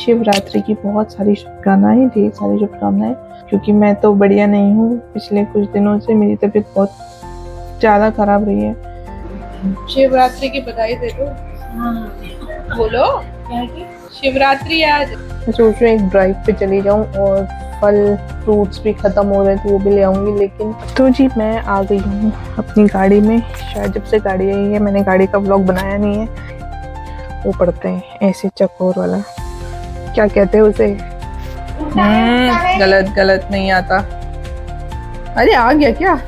शिवरात्रि की बहुत सारी शुभकामनाएं, ढेर सारी शुभकामनाएं। क्योंकि मैं तो बढ़िया नहीं हूँ, पिछले कुछ दिनों से मेरी तबीयत बहुत ज़्यादा खराब रही है। शिवरात्रि की बधाई दे दो। बोलो क्या की शिवरात्रि आज। मैं सोच रही हूँ एक ड्राइव पे चली जाऊँ और फल फ्रूट्स भी ख़त्म हो रहे थे वो भी ले आऊँगी। लेकिन तो जी मैं आ गई हूँ अपनी गाड़ी में। शायद जब से गाड़ी आई है मैंने गाड़ी का व्लॉग बनाया नहीं है। वो पढ़ते हैं ऐसे चकोर वाला, क्या कहते हैं उसे? गलत गलत नहीं आता। अरे आ गया क्या?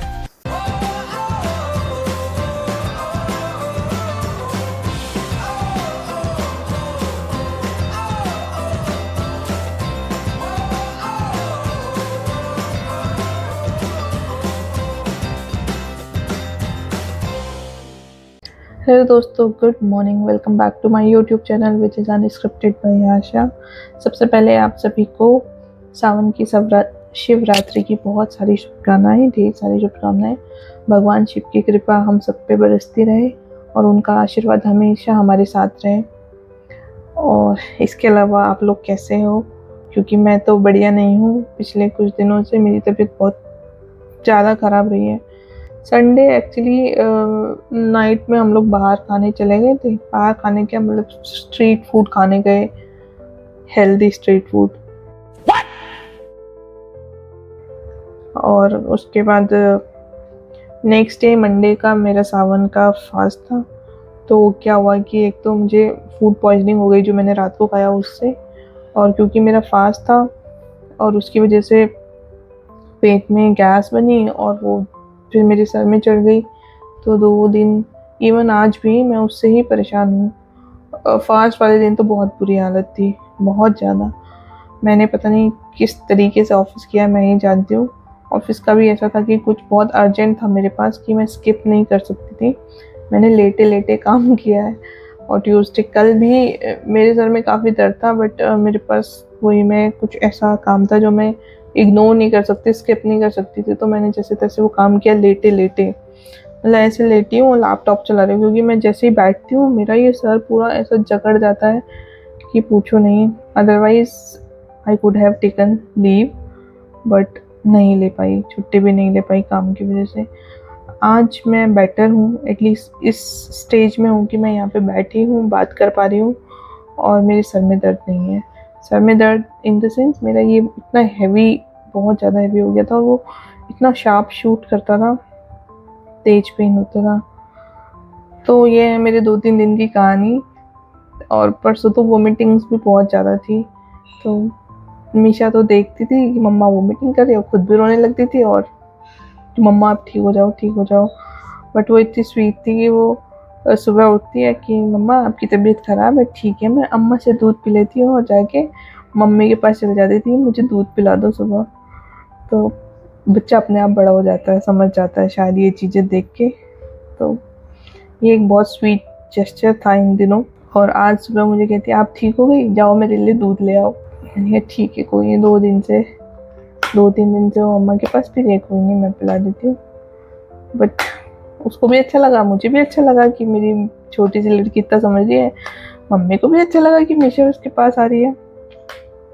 हेलो दोस्तों, good morning. Welcome back to my YouTube channel which is unscripted by Asha. सबसे पहले आप सभी को सावन की शिवरात्रि की बहुत सारी शुभकामनाएं, ढेर सारी शुभकामनाएं। भगवान शिव की कृपा हम सब पे बरसती रहे और उनका आशीर्वाद हमेशा हमारे साथ रहे। और इसके अलावा आप लोग कैसे हो? क्योंकि मैं तो बढ़िया नहीं हूँ, पिछले कुछ दिनों से मेरी तबीयत बहुत ज़्यादा ख़राब रही है। संडे एक्चुअली नाइट में हम लोग बाहर खाने चले गए थे। बाहर खाने क्या, मतलब स्ट्रीट फूड खाने गए, हेल्दी स्ट्रीट फूड। और उसके बाद नेक्स्ट डे मंडे का मेरा सावन का फास्ट था। तो क्या हुआ कि एक तो मुझे फूड पॉइजनिंग हो गई जो मैंने रात को खाया उससे, और क्योंकि मेरा फास्ट था और उसकी वजह से पेट में गैस बनी और वो फिर मेरे सर में चढ़ गई। तो 2 दिन, इवन आज भी मैं उससे ही परेशान हूँ। फास्ट वाले दिन तो बहुत बुरी हालत थी, बहुत ज़्यादा। मैंने पता नहीं किस तरीके से ऑफिस किया, मैं ही जानती हूँ। ऑफिस का भी ऐसा था कि कुछ बहुत अर्जेंट था मेरे पास कि मैं स्किप नहीं कर सकती थी। मैंने लेटे लेटे काम किया है। और ट्यूसडे कल भी मेरे सर में काफ़ी दर्द था, बट मेरे पास वही मैं कुछ ऐसा काम था जो मैं इग्नोर नहीं कर सकती, स्किप नहीं कर सकती थी। तो मैंने जैसे तैसे वो काम किया लेटे लेटे, मतलब ऐसे लेटी हूँ, लैपटॉप चला रही हूँ। क्योंकि मैं जैसे ही बैठती हूँ मेरा ये सर पूरा ऐसा जकड़ जाता है कि पूछो नहीं। Otherwise I could have taken leave, but नहीं ले पाई, छुट्टी भी नहीं ले पाई काम की वजह से। आज मैं बेटर हूँ, एटलीस्ट इस स्टेज में हूँ कि मैं यहाँ पे बैठी हूँ, बात कर पा रही हूँ और मेरे सर में दर्द नहीं है। सर में दर्द इन द सेंस मेरा ये इतना हैवी, बहुत ज़्यादा हैवी हो गया था और वो इतना शार्प शूट करता था, तेज पेन होता था। तो ये है मेरे 2-3 दिन की कहानी। और परसों तो वोमिटिंग्स भी बहुत ज़्यादा थी। तो मीशा तो देखती थी कि मम्मा वोमिटिंग कर रही है, खुद भी रोने लगती थी और मम्मा आप ठीक हो जाओ, ठीक हो जाओ। बट वो इतनी स्वीट थी कि वो सुबह उठती है कि मम्मा आपकी तबीयत ख़राब है, ठीक है। मैं अम्मा से दूध पी लेती हूँ और जाके मम्मी के पास चले जाती थी, मुझे दूध पिला दो सुबह। तो बच्चा अपने आप बड़ा हो जाता है, समझ जाता है शायद ये चीज़ें देख के। तो ये एक बहुत स्वीट जेस्चर था इन दिनों। और आज सुबह मुझे कहती है आप ठीक हो गई, जाओ मेरे लिए दूध ले आओ। मैंने कहा ठीक है, कोई नहीं, 2-3 दिन से वो मम्मा के पास भी रही, कोई नहीं मैं पिला देती हूँ। बट उसको भी अच्छा लगा, मुझे भी अच्छा लगा कि मेरी छोटी सी लड़की इतना समझ रही है। मम्मी को भी अच्छा लगा कि मीशा उसके पास आ रही है।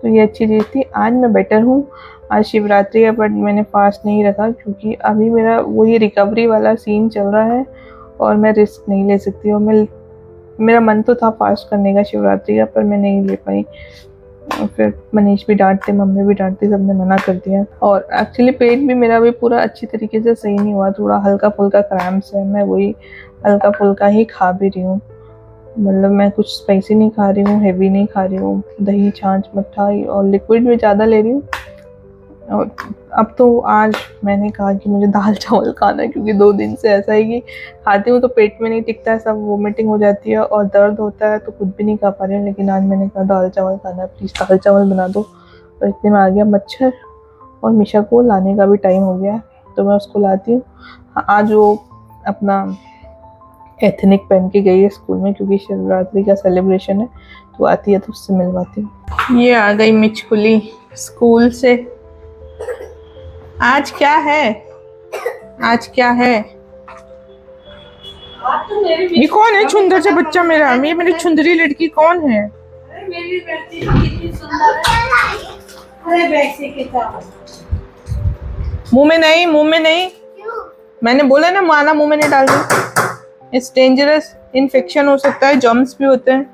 तो ये अच्छी चीज़ थी। आज मैं बेटर हूँ। आज शिवरात्रि है बट मैंने फास्ट नहीं रखा क्योंकि अभी मेरा वही रिकवरी वाला सीन चल रहा है और मैं रिस्क नहीं ले सकती। और मेरा मन तो था फास्ट करने का शिवरात्रि का, पर मैं नहीं ले पाई। और फिर मनीष भी डांटते, मम्मी भी डांटती, सबने मना कर दिया। और एक्चुअली पेट भी मेरा भी पूरा अच्छी तरीके से सही नहीं हुआ, थोड़ा हल्का फुल्का क्रैम्प्स है। मैं वही हल्का फुल्का ही खा भी रही हूँ, मतलब मैं कुछ स्पाइसी नहीं खा रही हूँ, हेवी नहीं खा रही हूँ, दही छाछ मिठाई और लिक्विड भी ज़्यादा ले रही हूँ। और अब तो आज मैंने कहा कि मुझे दाल चावल खाना है, क्योंकि 2 दिन से ऐसा है कि खाती हूँ तो पेट में नहीं टिकता है, सब वोमिटिंग हो जाती है और दर्द होता है तो कुछ भी नहीं खा पा रही हूँ। लेकिन आज मैंने कहा दाल चावल खाना है, प्लीज़ दाल चावल बना दो। तो इतने में आ गया मच्छर और मीशा को लाने का भी टाइम हो गया है, तो मैं उसको लाती हूँ। आज वो अपना एथनिक पहन के गई है स्कूल में, क्योंकि शिवरात्रि का सेलिब्रेशन है, तो आती है तो उससे मिलवाती हूँ। ये आ गई मिचकुली स्कूल से। आज क्या है? आज क्या है? ये कौन है? छुंदर से बच्चा मेरा, ये मेरी छुंदरी लड़की कौन है? मेरी बेटी कितनी सुंदर है। अरे बैठे के चावल मुंह में नहीं, मुंह में नहीं। मैंने बोला ना माना मुंह में नहीं डाल दो। इट्स डेंजरस, इन्फेक्शन हो सकता है, जर्म्स भी होते हैं।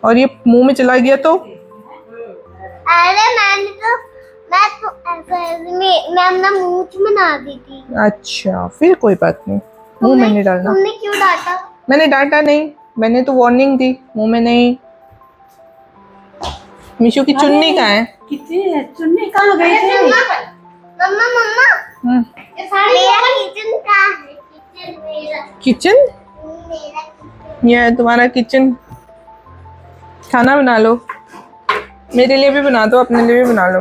और ये मुंह में चला गया तो अरे मैं अपना मुंह में ना दी थी। अच्छा, फिर कोई बात नहीं, मुंह में नहीं डालना। तुमने क्यों डांटा? मैंने डांटा नहीं, मैंने तो वार्निंग दी, मुंह में नहीं। मीशू की चुन्नी कहाँ है? कितनी है चुन्नी कहाँ गई थी? मम्मा मम्मा ये साड़ी मेरा किचन कहाँ है? किचन मेरा। किचन? मेरा किचन। ये है तुम्हारा किचन। खाना बना लो, मेरे लिए भी बना दो, अपने लिए भी बना लो।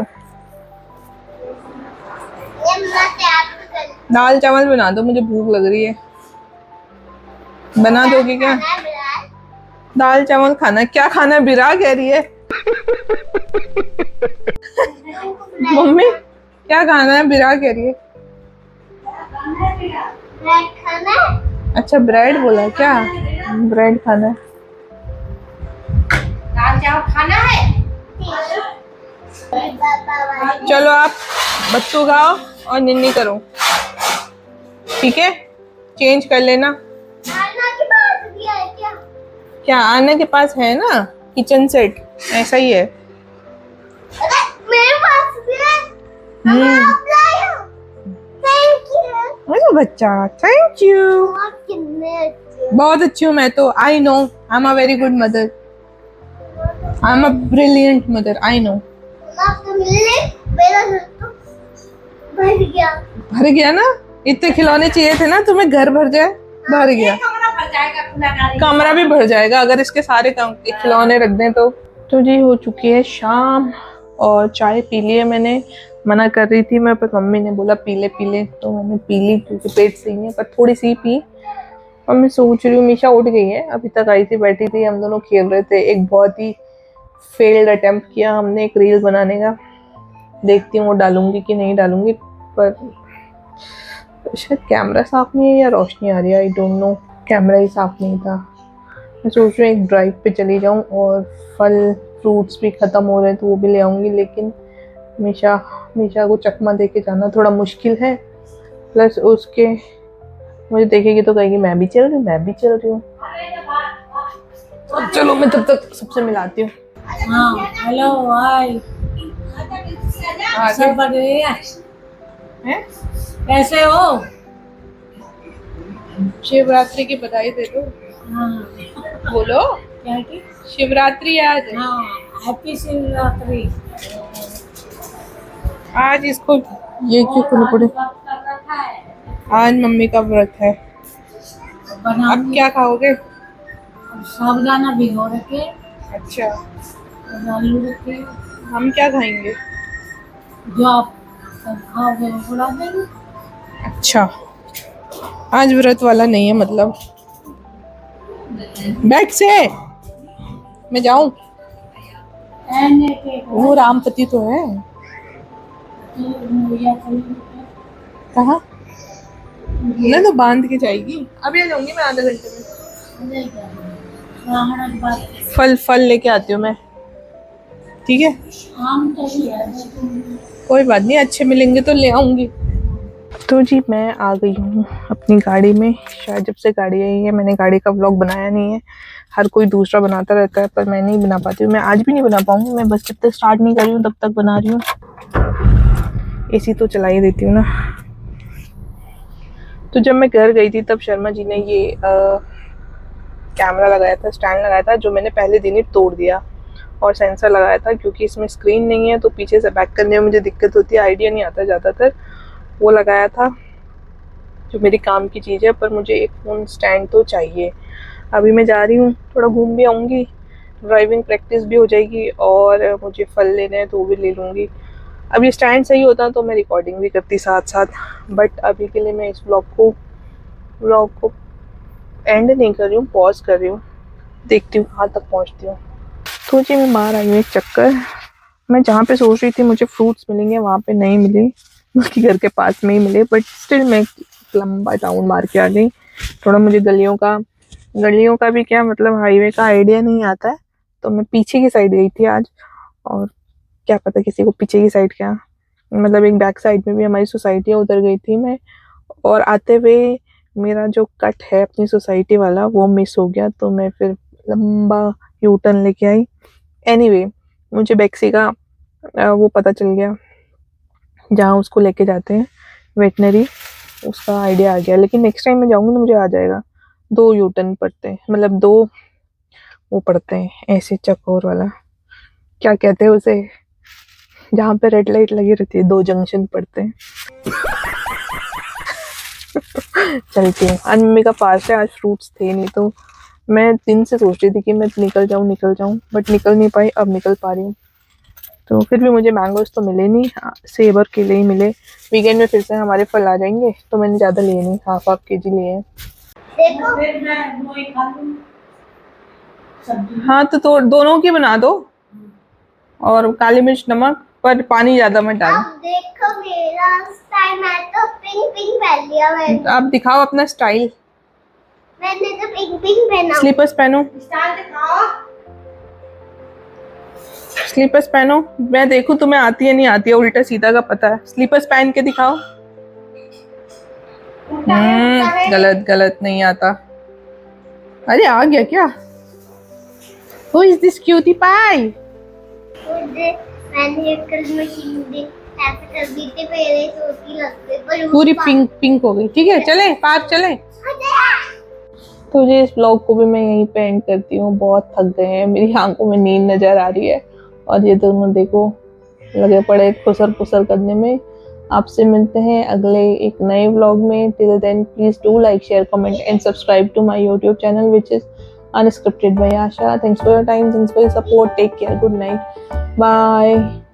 ये मैं तैयार कर। दाल चावल बना दो, मुझे भूख लग रही है। बना दोगी क्या? खाना है बिलाल? दाल चावल खाना? क्या खाना है? बिरा कह रही है। मम्मी क्या खाना है? बिरा कह रही है। ब्रेड खाना है? अच्छा ब्रेड बोला क्या? ब्रेड खाना है। दाल चावल खाना है? चलो आप बच्चों खाओ और निन्नी करो, ठीक है? चेंज कर लेना। खाना की बात भी है क्या? क्या आना के पास है ना किचन सेट, ऐसा ही है। अरे मेरे पास भी है। आप लाए हो? Thank you. अरे बच्चा, थैंक यू। और कितने अच्छे। बहुत अच्छी हूँ मैं तो, I know. I am a very good mother, I am a brilliant mother, I know. आपको मिले मेरा घर तो भर गया। भर गया ना? इतने खिलौने चाहिए थे ना तुम्हें, घर भर जाए। भर गया। कमरा भर जाएगा खुला कमरा भी भर जाएगा अगर इसके सारे खिलौने रख दें तो जी हो चुकी है शाम और चाय पी ली है मैंने। मना कर रही थी मैं, पर मम्मी ने बोला पी ले तो मैंने पी ली, क्योंकि पेट सही नहीं है, पर थोड़ी सी पी। और मैं सोच रही हूँ, मीशा उठ गई है, अभी तक आई थी, बैठी थी, हम दोनों खेल रहे थे। एक बहुत ही फेल्ड अटेम्प्ट किया हमने एक रील बनाने का। देखती हूँ वो डालूंगी कि नहीं डालूंगी, पर शायद कैमरा साफ नहीं है या रोशनी आ रही है, आई डोंट नो। कैमरा ही साफ नहीं था। मैं सोच रही हूँ एक ड्राइव पे चली जाऊँ और फल फ्रूट्स भी ख़त्म हो रहे हैं तो वो भी ले आऊँगी, लेकिन मीशा को चकमा दे के जाना थोड़ा मुश्किल है। प्लस उसके मुझे देखेगी तो कहेगी मैं भी चल रही हूँ। चलो मैं तब तक सबसे मिलाती हूँ। हाँ हेलो हाय सब बढ़िया हैं? कैसे हो? शिवरात्रि की बधाई दे दो। हाँ बोलो क्या की? शिवरात्रि आज है। हाँ हैप्पी शिवरात्रि। आज इसको ये क्यों करना पड़े? आज मम्मी का व्रत है। अब क्या खाओगे? साबुदाना भिगो रखे। अच्छा, आलू रखे। हम क्या खाएंगे? जो आप खाओगे वो बुला देंगे। अच्छा, आज व्रत वाला नहीं है मतलब। बैठ से मैं जाऊं? वो रामपति तो है। कहाँ? मैं तो बांध के जाएगी। अभी आ जाऊंगी मैं आधे घंटे में। फल लेके आती हूँ मैं, ठीक है? आम तो ही है। कोई बात नहीं, अच्छे मिलेंगे तो ले आऊंगी। तो जी मैं आ गई हूँ अपनी गाड़ी में। शायद जब से गाड़ी आई है मैंने गाड़ी का व्लॉग बनाया नहीं है। हर कोई दूसरा बनाता रहता है पर मैं नहीं बना पाती हूँ। मैं आज भी नहीं बना पाऊंगी, मैं बस जब तक स्टार्ट नहीं कर रही हूँ तब तक बना रही हूँ। एसी तो चला ही देती हूँ ना। तो जब मैं घर गई थी तब शर्मा जी ने ये कैमरा लगाया था, स्टैंड लगाया था, जो मैंने पहले दिन ही तोड़ दिया। और सेंसर लगाया था, क्योंकि इसमें स्क्रीन नहीं है तो पीछे से बैक करने में मुझे दिक्कत होती है, आइडिया नहीं आता ज़्यादातर। वो लगाया था जो मेरी काम की चीज़ है, पर मुझे एक फ़ोन स्टैंड तो चाहिए। अभी मैं जा रही हूँ, थोड़ा घूम भी आऊँगी, ड्राइविंग प्रैक्टिस भी हो जाएगी, और मुझे फल लेने हैं तो वो भी ले लूँगी। अब ये स्टैंड सही होता तो मैं रिकॉर्डिंग भी करती साथ साथ, बट अभी के लिए मैं इस व्लॉग को एंड नहीं कर रही हूँ, पॉज कर रही हूँ। देखती हूँ कहाँ तक पहुँचती हूँ। तो जी मैं बाहर आई हूँ एक चक्कर। मैं जहाँ पे सोच रही थी मुझे फ्रूट्स मिलेंगे वहाँ पे नहीं मिले, उसके घर के पास में ही मिले, बट स्टिल मैं लंबा टाउन मार के आ गई। थोड़ा मुझे गलियों का भी क्या मतलब हाईवे का आइडिया नहीं आता है, तो मैं पीछे की साइड गई थी आज, और क्या पता किसी को पीछे की साइड क्या, मतलब एक बैक साइड में भी हमारी सोसाइटी है, उधर गई थी मैं। और आते हुए मेरा जो कट है अपनी सोसाइटी वाला वो मिस हो गया, तो मैं फिर लंबा यू टर्न लेके आई। एनीवे मुझे बेक्सी का वो पता चल गया, जहाँ उसको लेके जाते हैं वेटनरी, उसका आइडिया आ गया। लेकिन नेक्स्ट टाइम मैं जाऊँगी तो मुझे आ जाएगा। 2 यू टर्न पड़ते हैं, मतलब 2 वो पड़ते हैं ऐसे चकोर वाला, क्या कहते हैं उसे, जहाँ पे रेड लाइट लगी रहती है, 2 जंक्शन पड़ते हैं। चलती हूँ। आज मम्मी का फास्ट है, आज फ्रूट्स थे नहीं, तो मैं दिन से सोच रही थी कि मैं निकल जाऊँ, बट निकल नहीं पाई, अब निकल पा रही हूँ। तो फिर भी मुझे मैंगोज तो मिले नहीं, सेब और केले ही मिले। वीकेंड में फिर से हमारे फल आ जाएंगे, तो मैंने ज़्यादा लिए नहीं, हाफ केजी लिए हैं। देखो फिर मैं वो ही खा लूँ सब्जी। हाँ तो दोनों की बना दो, और काली मिर्च नमक, पर पानी ज़्यादा मत डालो। अब देखो मेरा स्टाइल, मैं तो पिंक पिंक पहन लिया मैंने। आप दिखाओ अपना स्टाइल। मैंने तो पिंक पिंक पहना। स्लीपर्स पहनो, स्टाइल दिखाओ। स्लीपर्स पहनो, मैं देखूं तुम्हें आती है नहीं आती है, उल्टा सीधा का पता है। स्लीपर्स पहन के दिखाओ। गलत गलत, नहीं आता। अरे आ गया क्या? Who is this cutie pie? मुझे मैंने कल मशीन दी ऐसे कर दी थी, मेरे छोटी लगते पर पूरी पिंक पिंक हो गई। ठीक है चले पार्क चले। तो ये इस ब्लॉग को भी मैं यहीं पे एंड करती हूँ। बहुत थक गए हैं, मेरी आंखों में नींद नजर आ रही है, और ये दोनों देखो लगे पड़े खुसर पुसर करने में। आपसे मिलते हैं अगले एक नए व्लॉग में। Till then please do like, share, comment and subscribe to my YouTube channel which is Unscripted by Asha. Thanks for your time, thanks for your support. Take care. Good night. Bye.